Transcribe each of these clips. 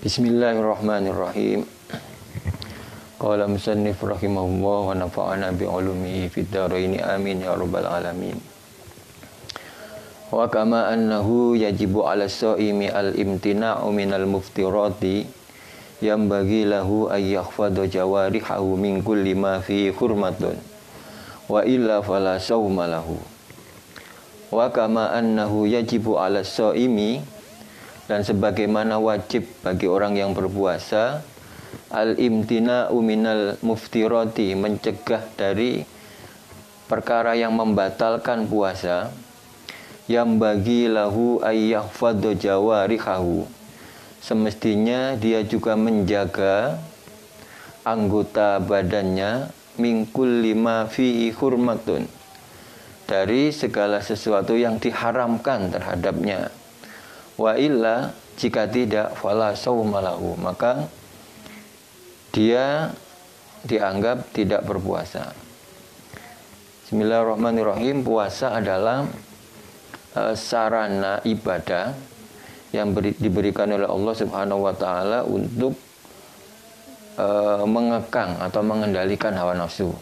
Bismillahirrahmanirrahim. Qala musannif rahimahullah wa nafa'ana bi'ulumihi fid dharain amin ya rabbal alamin. Wa kama annahu yajibu 'ala shaimi al-imtina'u minal muftirati yambaghi lahu ay yakhfadha jawarihahu min kulli ma fi hurmatun wa illa fala shauma lahu. Wa kama annahu yajibu 'ala shaimi, dan sebagaimana wajib bagi orang yang berpuasa, al-imtina'u minal muftirati, mencegah dari perkara yang membatalkan puasa, yang bagi lahu ayyahfadhu jawarihahu, semestinya dia juga menjaga anggota badannya, mingkul lima fihi hurmatun, dari segala sesuatu yang diharamkan terhadapnya. Wa illa, jika tidak, fala shauma lahu, maka dia dianggap tidak berpuasa. Bismillahirrahmanirrahim. Puasa adalah sarana ibadah yang diberikan oleh Allah Subhanahu wa taala untuk mengekang atau mengendalikan hawa nafsu.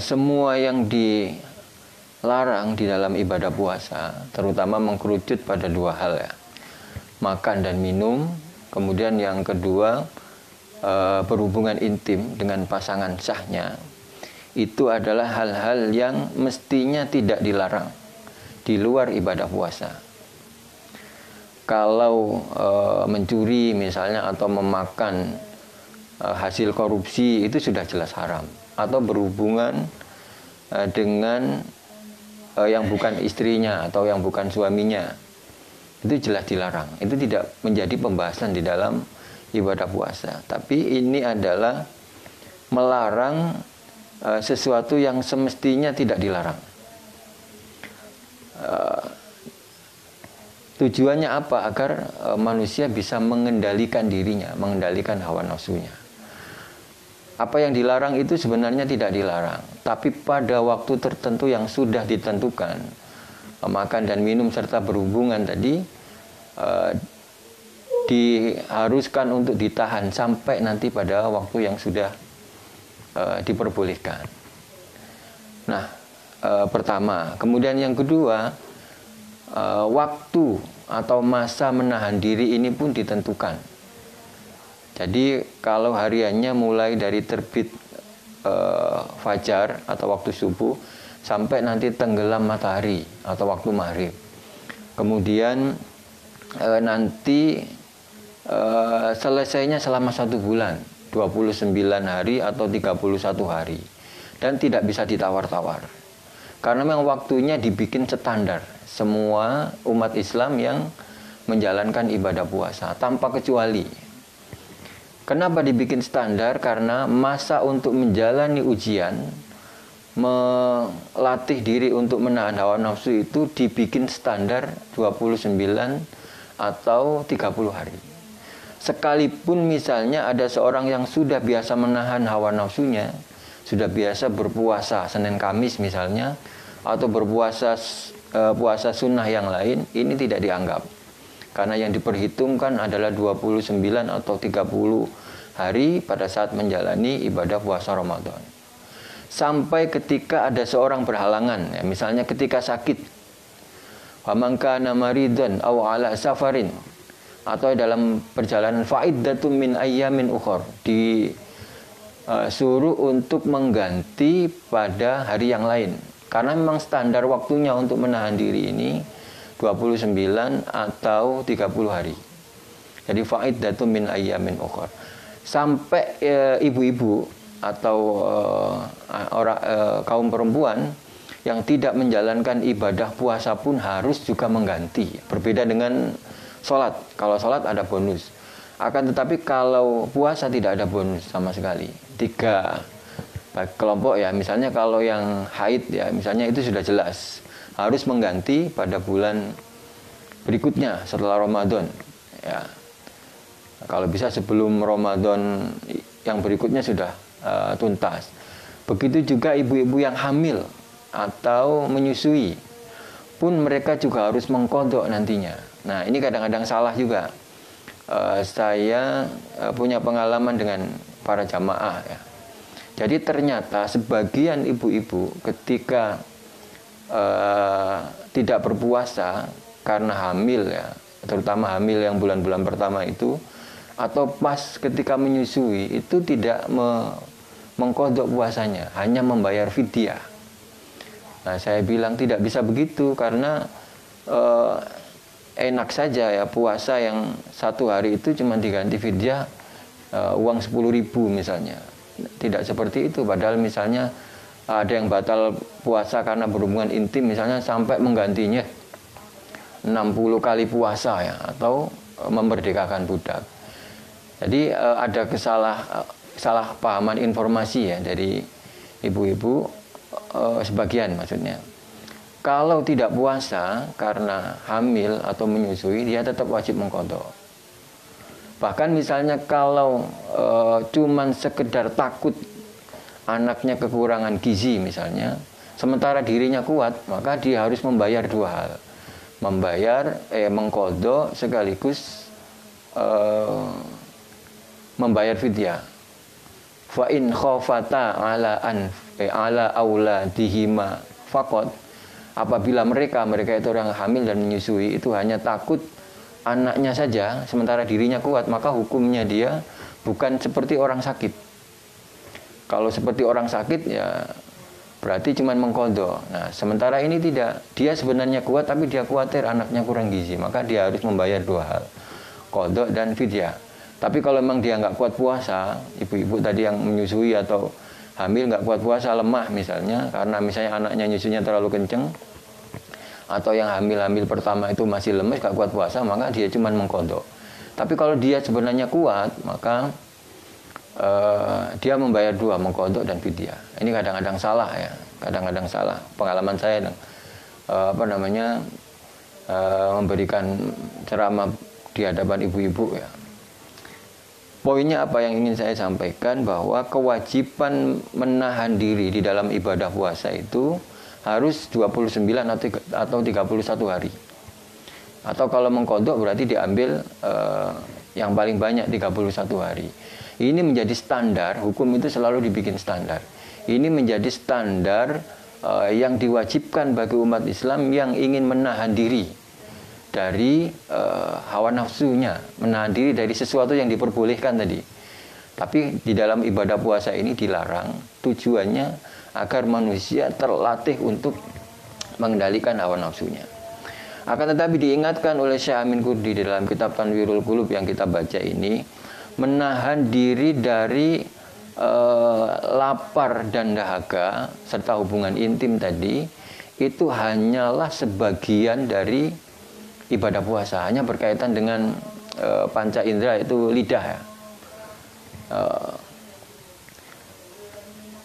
Semua yang dilarang di dalam ibadah puasa terutama mengkerucut pada dua hal, ya, makan dan minum. Kemudian yang kedua, berhubungan intim dengan pasangan sahnya. Itu adalah hal-hal yang mestinya tidak dilarang di luar ibadah puasa. Kalau mencuri misalnya atau memakan hasil korupsi, itu sudah jelas haram. Atau berhubungan dengan yang bukan istrinya atau yang bukan suaminya, itu jelas dilarang. Itu tidak menjadi pembahasan di dalam ibadah puasa. Tapi ini adalah melarang sesuatu yang semestinya tidak dilarang. Tujuannya apa? Agar manusia bisa mengendalikan dirinya, mengendalikan hawa nafsunya. Apa yang dilarang itu sebenarnya tidak dilarang, tapi pada waktu tertentu yang sudah ditentukan, makan dan minum serta berhubungan tadi, diharuskan untuk ditahan sampai nanti pada waktu yang sudah diperbolehkan. Nah, pertama. Kemudian yang kedua, waktu atau masa menahan diri ini pun ditentukan. Jadi kalau hariannya mulai dari terbit fajar atau waktu subuh sampai nanti tenggelam matahari atau waktu maghrib. Kemudian nanti selesainya selama 1 bulan, 29 hari atau 31 hari. Dan tidak bisa ditawar-tawar. Karena memang waktunya dibikin standar. Semua umat Islam yang menjalankan ibadah puasa tanpa kecuali. Kenapa dibikin standar? Karena masa untuk menjalani ujian, melatih diri untuk menahan hawa nafsu itu dibikin standar 29 atau 30 hari. Sekalipun misalnya ada seorang yang sudah biasa menahan hawa nafsunya, sudah biasa berpuasa Senin Kamis misalnya, atau berpuasa puasa sunnah yang lain, ini tidak dianggap. Karena yang diperhitungkan adalah 29 atau 30 hari pada saat menjalani ibadah puasa Ramadan. Sampai ketika ada seorang berhalangan, ya, misalnya ketika sakit, faman kana maridan aw ala safarin, atau dalam perjalanan, fa'iddatun min ayyamin ukhor, disuruh untuk mengganti pada hari yang lain. Karena memang standar waktunya untuk menahan diri ini 29 atau 30 hari. Jadi fa'iddatun min ayyamin ukhor. Sampai ibu-ibu atau kaum perempuan yang tidak menjalankan ibadah puasa pun harus juga mengganti. Berbeda dengan sholat. Kalau sholat ada bonus. Akan tetapi kalau puasa tidak ada bonus sama sekali. 3 kelompok, ya. Misalnya kalau yang haid, ya, misalnya itu sudah jelas harus mengganti pada bulan berikutnya setelah Ramadan, ya. Kalau bisa sebelum Ramadan yang berikutnya sudah tuntas. Begitu juga ibu-ibu yang hamil atau menyusui, pun mereka juga harus mengkodok nantinya. Nah, ini kadang-kadang salah juga. Saya punya pengalaman dengan para jamaah ya. Jadi ternyata sebagian ibu-ibu ketika tidak berpuasa karena hamil ya, terutama hamil yang bulan-bulan pertama itu, atau pas ketika menyusui itu tidak mengkodok puasanya, hanya membayar fidyah. Nah, saya bilang tidak bisa begitu karena enak saja ya puasa yang satu hari itu cuma diganti fidyah uang 10.000 misalnya. Tidak seperti itu, padahal misalnya ada yang batal puasa karena berhubungan intim misalnya sampai menggantinya 60 kali puasa ya, atau memerdekakan budak. Jadi ada salah pahaman informasi ya dari ibu-ibu sebagian maksudnya. Kalau tidak puasa karena hamil atau menyusui, dia tetap wajib mengqadha. Bahkan misalnya kalau cuman sekedar takut anaknya kekurangan gizi misalnya, sementara dirinya kuat, maka dia harus membayar dua hal. Mengqadha sekaligus membayar fidyah. Fa in khafata ala auladihima faqad. Apabila mereka itu orang hamil dan menyusui itu hanya takut anaknya saja, sementara dirinya kuat, maka hukumnya dia bukan seperti orang sakit. Kalau seperti orang sakit ya berarti cuma mengqadha. Nah, sementara ini tidak. Dia sebenarnya kuat tapi dia khawatir anaknya kurang gizi, maka dia harus membayar dua hal, qadha dan fidyah. Tapi kalau memang dia nggak kuat puasa, ibu-ibu tadi yang menyusui atau hamil nggak kuat puasa, lemah misalnya, karena misalnya anaknya nyusunya terlalu kenceng, atau yang hamil pertama itu masih lemes, nggak kuat puasa, maka dia cuma mengqadha. Tapi kalau dia sebenarnya kuat, maka dia membayar dua, mengqadha dan fidyah. Ini kadang-kadang salah ya, kadang-kadang salah. Pengalaman saya memberikan ceramah di hadapan ibu-ibu ya. Poinnya apa yang ingin saya sampaikan, bahwa kewajiban menahan diri di dalam ibadah puasa itu harus 29 atau 31 hari. Atau kalau mengqadha berarti diambil yang paling banyak 31 hari. Ini menjadi standar, hukum itu selalu dibikin standar. Ini menjadi standar yang diwajibkan bagi umat Islam yang ingin menahan diri dari hawa nafsunya, menahan diri dari sesuatu yang diperbolehkan tadi. Tapi di dalam ibadah puasa ini dilarang, tujuannya agar manusia terlatih untuk mengendalikan hawa nafsunya. Akan tetapi diingatkan oleh Syekh Amin Qudri di dalam kitab Tanwirul Qulub yang kita baca ini, menahan diri dari lapar dan dahaga serta hubungan intim tadi itu hanyalah sebagian dari ibadah puasa, hanya berkaitan dengan panca indera, itu lidah ya.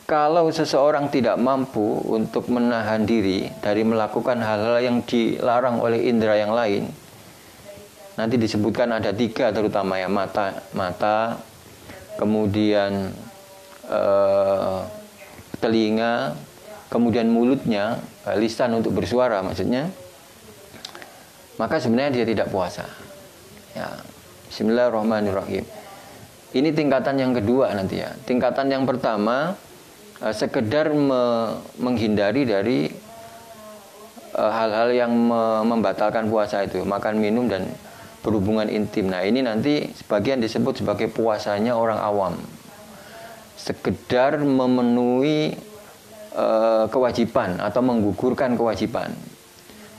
Kalau seseorang tidak mampu untuk menahan diri dari melakukan hal-hal yang dilarang oleh indera yang lain, nanti disebutkan ada 3 terutama ya, mata, kemudian telinga, kemudian mulutnya, lisan untuk bersuara maksudnya, maka sebenarnya dia tidak puasa. Ya, Bismillahirrahmanirrahim. Ini tingkatan yang kedua nanti ya. Tingkatan yang pertama sekedar menghindari dari hal-hal yang membatalkan puasa itu, makan, minum, dan berhubungan intim. Nah, ini nanti sebagian disebut sebagai puasanya orang awam. Sekedar memenuhi kewajiban atau menggugurkan kewajiban.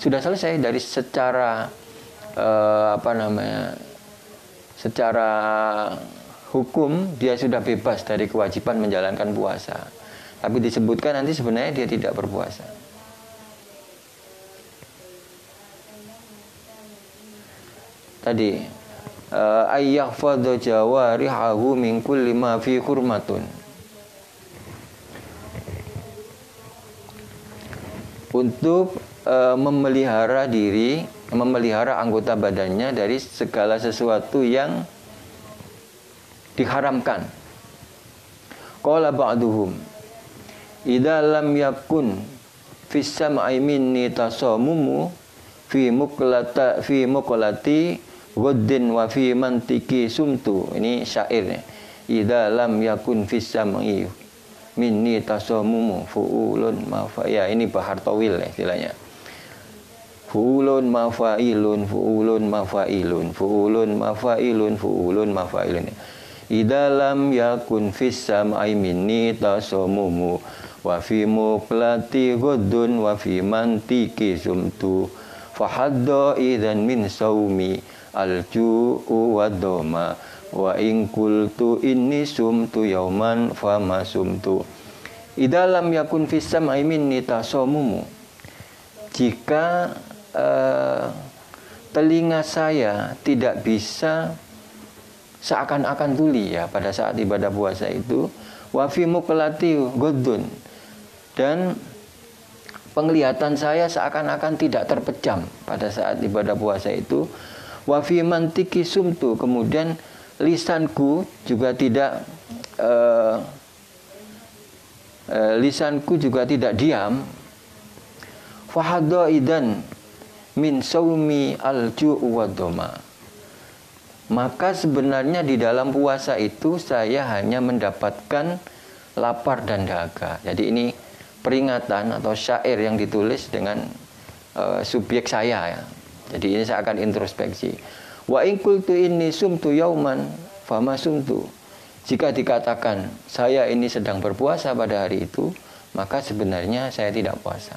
Sudah selesai dari secara secara hukum dia sudah bebas dari kewajiban menjalankan puasa. Tapi disebutkan nanti sebenarnya dia tidak berpuasa. Tadi ayyahfadhu jawarihahu min kulli ma fi hurmatun. Untuk memelihara diri, memelihara anggota badannya dari segala sesuatu yang diharamkan. Qala ba'duhum idza lam yakun fis sam'i minni tasamumu fi muqlati ghaddin wa fi mantiki sumtu. Ini syairnya. Idza lam yakun fis sam'i minni tasamumu fuulun ya, ini bahar tawil istilahnya. Fuulun mafailun fuulun mafailun fuulun mafailun fuulun mafailun. Idza lam yakun fis sam'i minni tasamumu wa fi muqlati ghaddun wa fi mantiki sumtu fahadda idzan min saumi al-ju'u wa doma wa in qultu inni sumtu yauman fama sumtu. Idza lam yakun fis sam'i minni tasamumu, jika telinga saya tidak bisa seakan-akan tuli ya pada saat ibadah puasa itu, wa fi muqlati ghaddun, dan penglihatan saya seakan-akan tidak terpejam pada saat ibadah puasa itu, wa fi mantiki sumtu, kemudian lisanku juga tidak diam, fahadha idan min saumi al-ju'u wa doma, maka sebenarnya di dalam puasa itu saya hanya mendapatkan lapar dan dahaga. Jadi ini peringatan atau syair yang ditulis dengan subjek saya ya. Jadi ini saya akan introspeksi. Wa in qultu inni sumtu yauman fama sumtu. Jika dikatakan saya ini sedang berpuasa pada hari itu, maka sebenarnya saya tidak puasa.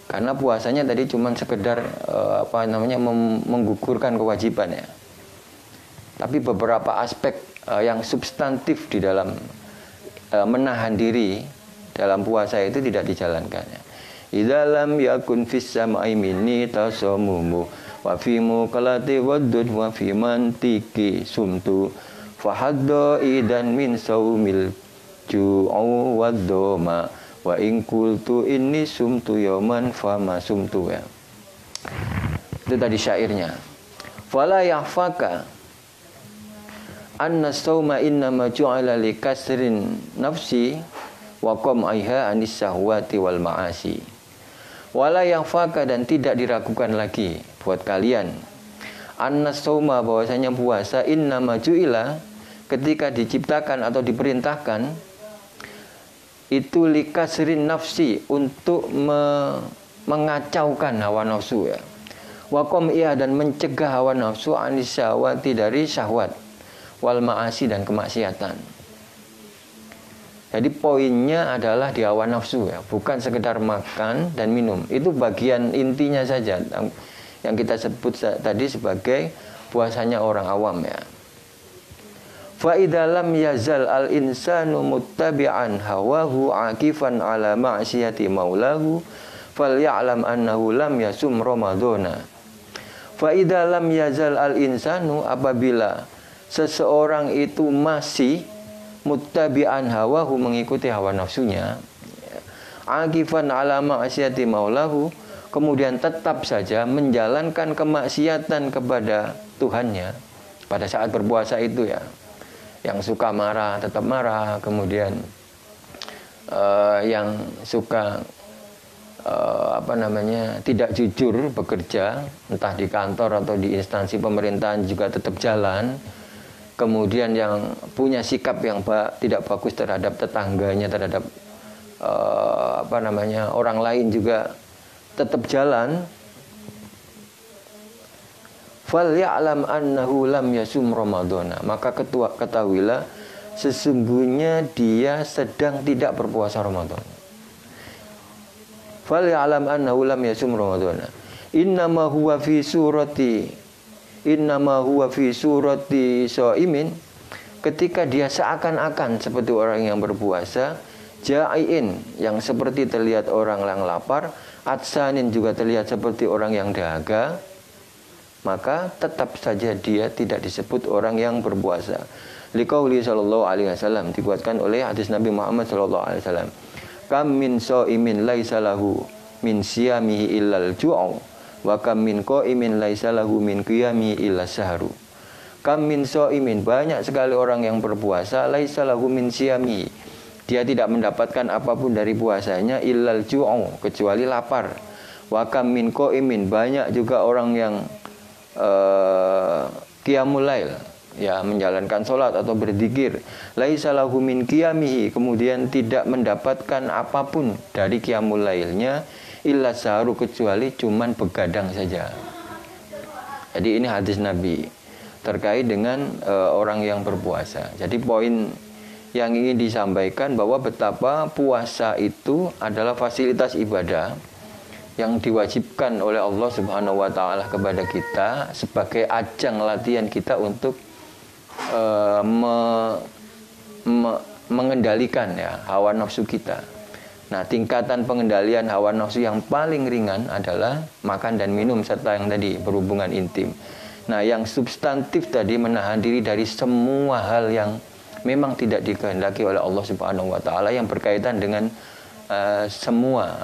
Karena puasanya tadi cuma sekedar menggugurkan kewajiban ya. Tapi beberapa aspek yang substantif di dalam menahan diri dalam puasa itu tidak dijalankan. Idza lam yakun fis sam'i minni tasamumu wa fi muqlati waddud wa fi mantiki sumtu fahadda idan min saumil ju'u waddoma wa in qultu inni sumtu yauman fama sumtu ya. Itu tadi syairnya. Fala yahfaka anna sauma innama ju'ala li kasrin nafsi wa qam'iha anis syahwati wal ma'asi. Wala yahfaka, dan tidak diragukan lagi buat kalian, anna sauma, bahwasanya puasa, innama ju'ila, ketika diciptakan atau diperintahkan itu li kasrin nafsi, untuk mengacaukan hawa nafsu ya. Wa qam'iha, dan mencegah hawa nafsu anis syahwati, dari syahwat, wal ma'asi, dan kemaksiatan. Jadi poinnya adalah di hawa nafsu ya, bukan sekedar makan dan minum. Itu bagian intinya saja yang kita sebut tadi sebagai puasanya orang awam ya. Fa idza lam yazal al insanu muttabi'an hawahu akifan ala ma'siyati maulahu falya'lam annahu lam yasum ramadhana. Fa idza lam yazal al insanu, apabila seseorang itu masih muttabi'an hawahu, mengikuti hawa nafsunya, akifan ala ma'siyati maulahu, kemudian tetap saja menjalankan kemaksiatan kepada Tuhannya pada saat berpuasa itu ya. Yang suka marah tetap marah, kemudian yang suka tidak jujur bekerja, entah di kantor atau di instansi pemerintahan juga tetap jalan. Kemudian yang punya sikap yang tidak bagus terhadap tetangganya, terhadap orang lain juga tetap jalan. Fal ya'lam annahu lam yasum ramadhana, maka ketahuilah sesungguhnya dia sedang tidak berpuasa Ramadan. Fal ya'lam annahu lam yasum ramadhana. Innama huwa fi surati shaimin, ketika dia seakan-akan seperti orang yang berpuasa, ja'iin, yang seperti terlihat orang yang lapar, atsanin, juga terlihat seperti orang yang dahaga, maka tetap saja dia tidak disebut orang yang berpuasa. Liqauli sallallahu alaihi wasallam, dikuatkan oleh hadis Nabi Muhammad sallallahu alaihi wasallam, kam min shaimin laisa lahu min siyamihi illal ju'u wa kam min qaimin laisa lahu min qiyami illa sahru. Kam min shaimin, banyak sekali orang yang berpuasa, laisa lahu min siyami, dia tidak mendapatkan apapun dari puasanya illal ju'u, kecuali lapar. Wa kam min qaimin, banyak juga orang yang qiyamul lail, ya, menjalankan sholat atau berzikir, laisa lahu min qiyamihi, kemudian tidak mendapatkan apapun dari qiyamul lailnya illa sahru, kecuali cuman begadang saja. Jadi ini hadis Nabi terkait dengan orang yang berpuasa. Jadi poin yang ingin disampaikan bahwa betapa puasa itu adalah fasilitas ibadah yang diwajibkan oleh Allah Subhanahu wa taala kepada kita sebagai ajang latihan kita untuk mengendalikan, ya, hawa nafsu kita. Nah, tingkatan pengendalian hawa nafsu yang paling ringan adalah makan dan minum serta yang tadi berhubungan intim. Nah, yang substantif tadi menahan diri dari semua hal yang memang tidak dikehendaki oleh Allah Subhanahu wa taala yang berkaitan dengan semua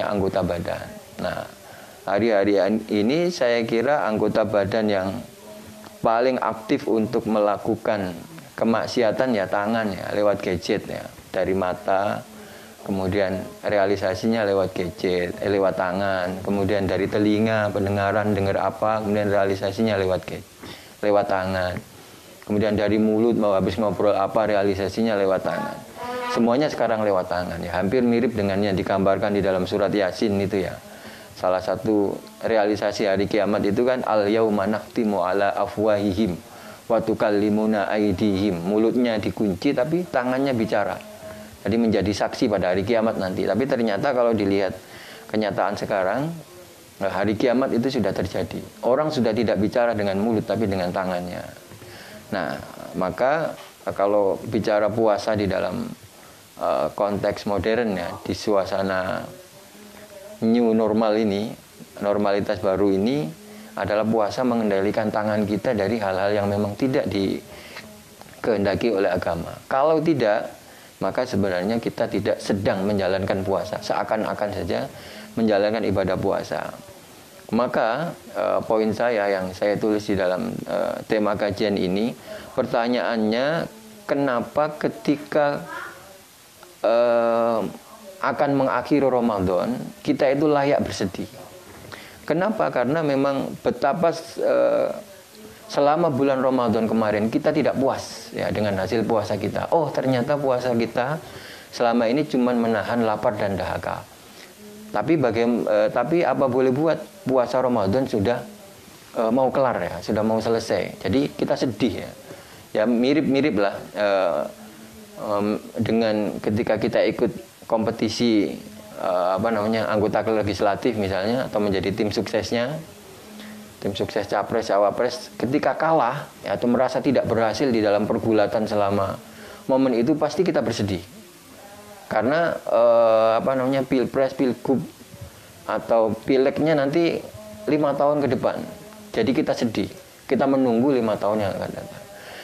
anggota badan. Nah, hari-hari ini saya kira anggota badan yang paling aktif untuk melakukan kemaksiatan ya tangan, ya, lewat gadget, ya, dari mata, kemudian realisasinya lewat gadget, lewat tangan, kemudian dari telinga pendengaran dengar apa, kemudian realisasinya lewat tangan, kemudian dari mulut mau habis ngobrol apa, realisasinya lewat tangan. Semuanya sekarang lewat tangan, ya, hampir mirip dengan yang digambarkan di dalam surat Yasin itu, ya. Salah satu realisasi hari kiamat itu kan al yauma nakhtimu ala afwahihim wa tukallimuna aydihim. Mulutnya dikunci tapi tangannya bicara. Jadi menjadi saksi pada hari kiamat nanti. Tapi ternyata kalau dilihat kenyataan sekarang, hari kiamat itu sudah terjadi. Orang sudah tidak bicara dengan mulut tapi dengan tangannya. Nah, maka kalau bicara puasa di dalam konteks modern, ya, di suasana new normal ini, normalitas baru ini, adalah puasa mengendalikan tangan kita dari hal-hal yang memang tidak dikehendaki oleh agama. Kalau tidak, maka sebenarnya kita tidak sedang menjalankan puasa, seakan-akan saja menjalankan ibadah puasa. Maka poin saya yang saya tulis di dalam tema kajian ini, pertanyaannya, kenapa ketika akan mengakhiri Ramadan kita itu layak bersedih? Kenapa? Karena memang betapa selama bulan Ramadan kemarin kita tidak puas, ya, dengan hasil puasa kita. Oh, ternyata puasa kita selama ini cuma menahan lapar dan dahaga. Tapi apa boleh buat, puasa Ramadan sudah mau kelar, ya, sudah mau selesai. Jadi kita sedih, ya. Ya mirip-mirip lah dengan ketika kita ikut kompetisi anggota legislatif misalnya, atau menjadi tim suksesnya, tim sukses capres cawapres, ketika kalah, ya, atau merasa tidak berhasil di dalam pergulatan selama momen itu, pasti kita bersedih karena pilpres, pilgub atau pileknya nanti 5 tahun ke depan. Jadi kita sedih, kita menunggu 5 tahun yang akan datang.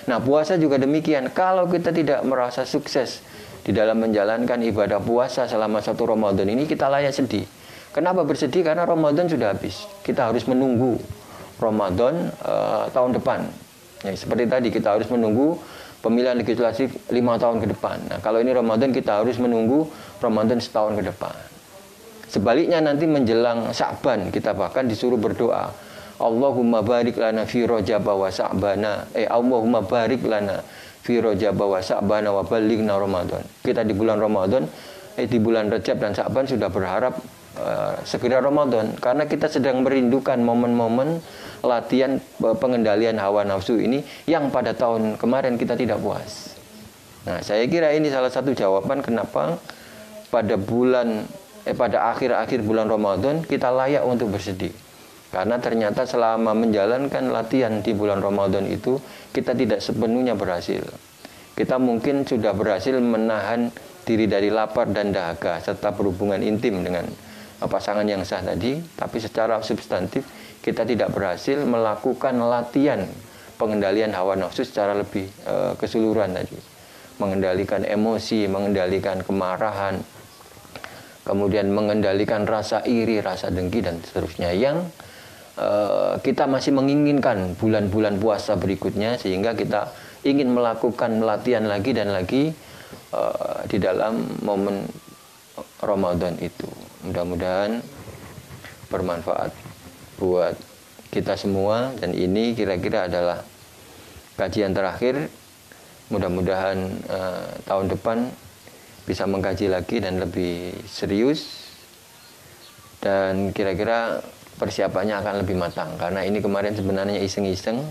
Nah, puasa juga demikian. Kalau kita tidak merasa sukses di dalam menjalankan ibadah puasa selama 1 Ramadan ini, kita layak sedih. Kenapa bersedih? Karena Ramadan sudah habis. Kita harus menunggu Ramadan tahun depan. Ya, seperti tadi kita harus menunggu pemilihan legislatif 5 tahun ke depan. Nah, kalau ini Ramadan kita harus menunggu Ramadan setahun ke depan. Sebaliknya nanti menjelang Sya'ban kita bahkan disuruh berdoa, Allahumma barik lana fi Rajab wa Sya'bana. Allahumma barik lana fi Rajab wa Sya'bana wa ballighna Ramadan. Kita di bulan Ramadan, di bulan Rajab dan Sya'ban sudah berharap segera Ramadan, karena kita sedang merindukan momen-momen latihan pengendalian hawa nafsu ini yang pada tahun kemarin kita tidak puas. Nah, saya kira ini salah satu jawaban kenapa pada akhir-akhir bulan Ramadan kita layak untuk bersedih. Karena ternyata selama menjalankan latihan di bulan Ramadan itu kita tidak sepenuhnya berhasil. Kita mungkin sudah berhasil menahan diri dari lapar dan dahaga serta berhubungan intim dengan pasangan yang sah tadi, tapi secara substantif kita tidak berhasil melakukan latihan pengendalian hawa nafsu secara lebih keseluruhan tadi. Mengendalikan emosi, mengendalikan kemarahan, kemudian mengendalikan rasa iri, rasa dengki dan seterusnya yang kita masih menginginkan bulan-bulan puasa berikutnya, sehingga kita ingin melakukan latihan lagi dan lagi di dalam momen Ramadan itu. Mudah-mudahan bermanfaat buat kita semua, dan ini kira-kira adalah kajian terakhir. Mudah-mudahan tahun depan bisa mengkaji lagi dan lebih serius, dan kira-kira persiapannya akan lebih matang, karena ini kemarin sebenarnya iseng-iseng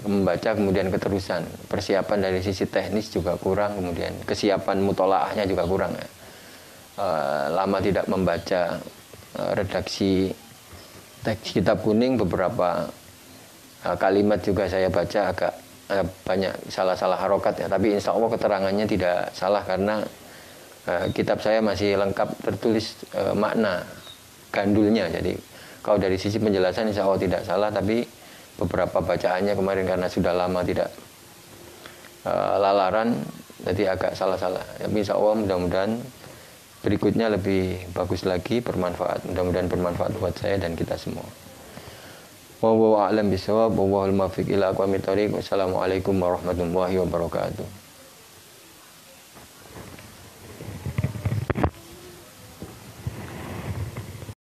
membaca, kemudian keterusan. Persiapan dari sisi teknis juga kurang, kemudian kesiapan mutolaahnya juga kurang. Lama tidak membaca redaksi teks kitab kuning, beberapa kalimat juga saya baca agak banyak salah-salah harokat ya, tapi insya Allah keterangannya tidak salah, karena kitab saya masih lengkap tertulis makna gandulnya. Jadi kalau dari sisi penjelasan insya Allah tidak salah, tapi beberapa bacaannya kemarin karena sudah lama tidak lalaran, jadi agak salah-salah. Tapi insya Allah mudah-mudahan berikutnya lebih bagus lagi, bermanfaat. Mudah-mudahan bermanfaat buat saya dan kita semua. Wallahu a'lam bishawab, wallahul muwaffiq ila aqwamit thoriq. Wassalamualaikum warahmatullahi wabarakatuh.